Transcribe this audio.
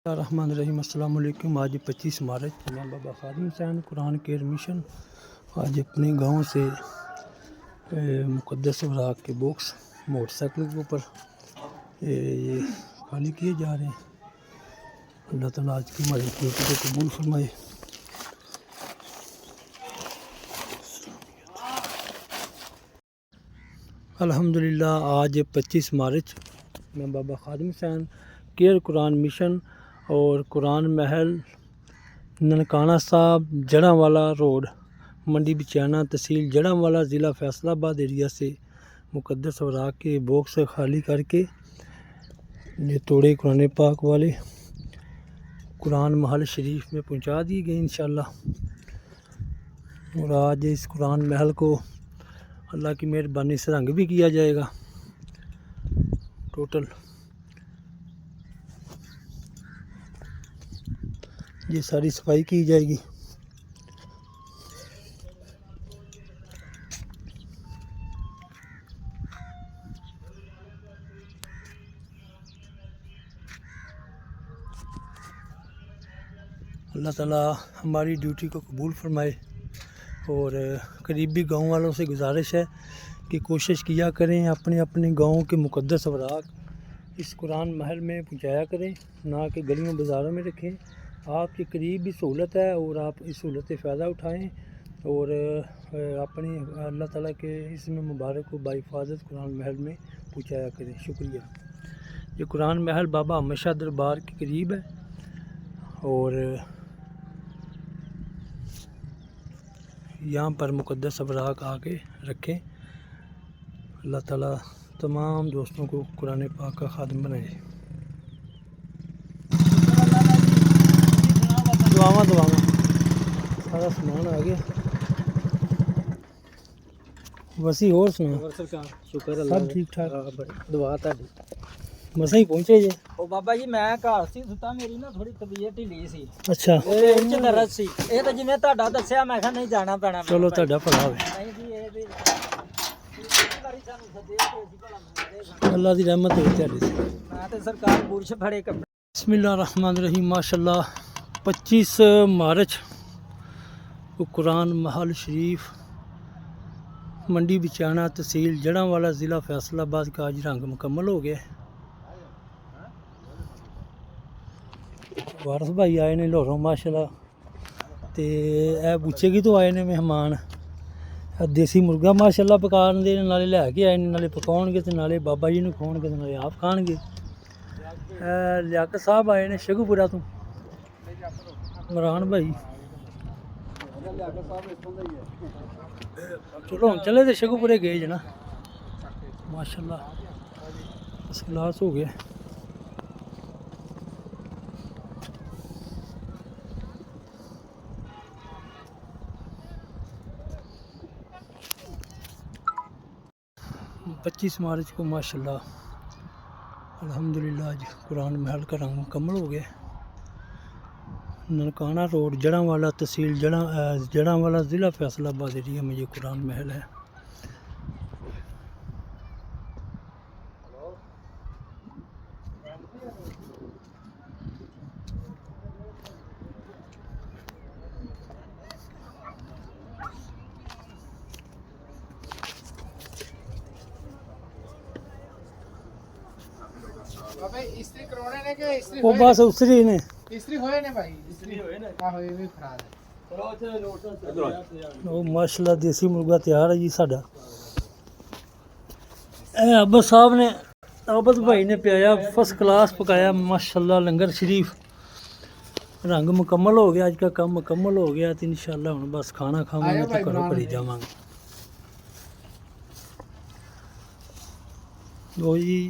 रहमान रहीम अस्सलाम वालेकुम। आज 25 मार्च मैं बाबा खादिम हुसैन कुरान केयर मिशन आज अपने गांव से मुक़द्दस अवराक़ के बॉक्स मोटरसाइकिल के ऊपर ये खाली किए जा रहे हैं। अल्लाह ताला आज की हमारी ड्यूटी को कबूल फरमाए। अल्हम्दुलिल्लाह आज 25 मार्च मैं बाबा खादिम हुसैन केयर कुरान मिशन और कुरान महल ननकाना साहब जड़ांवाला रोड मंडी बिचाना तहसील जड़ांवाला ज़िला फैसलाबाद एरिया से मुक़द्दस अवराक़ के बॉक्स खाली करके ये तोड़े कुरान पाक वाले कुरान महल शरीफ में पहुंचा दिए गए इंशाअल्लाह। और आज इस कुरान महल को अल्लाह की मेहरबानी से रंग भी किया जाएगा। टोटल ये सारी सफाई की जाएगी। अल्लाह ताला हमारी ड्यूटी को कबूल फरमाए। और करीबी गांव वालों से गुजारिश है कि कोशिश किया करें अपने अपने गांव के मुक़द्दस अवराक़ इस कुरान महल में पहुंचाया करें, ना कि गलियों बाज़ारों में रखें। आपके करीब भी सहूलत है और आप इस सहूलत से फ़ायदा उठाएँ और अपनी अल्लाह ताला के इसमें मुबारक को बाहिफाजत कुरान महल में पहुंचाया करें। शुक्रिया। ये कुरान महल बाबा हमेशा दरबार के करीब है और यहाँ पर मुक़द्दस अवराक़ आके रखें। अल्लाह ताला तमाम दोस्तों को कुरान पाक का खादिम बनाए। दुआवा सारा सामान आ गया। वसी और सुना शुक्र सब ठीक ठाक दुआ ताड़ी मसा ही पहुंचे जे। ओ बाबा जी मैं घर सी सुता मेरी ना थोड़ी तबीयत ढिली सी। अच्छा ਇਹ ਚ ਦਰਦ ਸੀ ਇਹ ਤਾਂ ਜਿਵੇਂ ਤੁਹਾਡਾ ਦੱਸਿਆ ਮੈਂ ਕਿਹਾ ਨਹੀਂ ਜਾਣਾ ਪੈਣਾ। चलो ਤੁਹਾਡਾ ਭਲਾ ਹੋਵੇ। ਨਹੀਂ ਜੀ ਇਹ ਵੀ ਵਾਰੀ ਸਾਨੂੰ ਸੱਦੇ ਤੇ ਅਸੀਂ ਭਲਾ अल्लाह की रहमत हो ਤੁਹਾਡੇ से। ਮੈਂ ਤੇ ਸਰਕਾਰ ਬੁਰਸ਼ ਫੜੇ ਕੱਪੜੇ बिस्मिल्लाह रहमान रहीम माशाल्लाह 25 मार्च को कुरान महल शरीफ मंडी बिचाना तहसील जड़ांवाला ज़िला फैसलाबाद का आज रंग मुकम्मल हो गया। वारस भाई आए ने लाहौरों माशाल्लाह ते ए बुच्चेगी तो आए ने मेहमान। देसी मुर्गा माशाल्लाह पकाने दे नाले लैके आए ने, नाले पकाउणगे ते नाले बाबा जी नूं खवाउणगे ते नाले आप खाणगे। लियाकत साहब आए ने शेखूपुरा तो इमरान भाई। चलो हम चले तो शेखूपुरे गए जना माशाल्लाह फर्स्ट क्लास हो गया। पच्चीस मार्च को माशाल्लाह अल्हम्दुलिल्लाह आज कुरान महल का रंग मुकम्मल हो गया। ननकाना रोड जड़ांवाला तहसील जड़ांवाला ज़िला फैसलाबाद एरिया में ये कुरान महल है। ਬਾਬੇ ਇਸਤਰੀ ਕਰਾਉਣੇ ਨੇ ਕਿ ਇਸਤਰੀ वो बस उसरी ने ਇਸਤਰੀ ਹੋਏ ਨੇ ਭਾਈ ਇਸਤਰੀ ਹੋਏ ਨੇ ਆਹੋ ਇਹ ਵੀ ਫੜਾ ਦੇ वो माशाल्लाह देसी मुर्गा तैयार है जी साडा। अब्बस साहब ने अब्बस भाई ने पियाया फर्स्ट क्लास पकाया माशाल्लाह लंगर शरीफ। रंग मुकम्मल हो गया, आज का काम मुकम्मल हो गया तो इंशाल्लाह हुण बस खाना खावांगे तो घरों घरी जावांगे। लो जी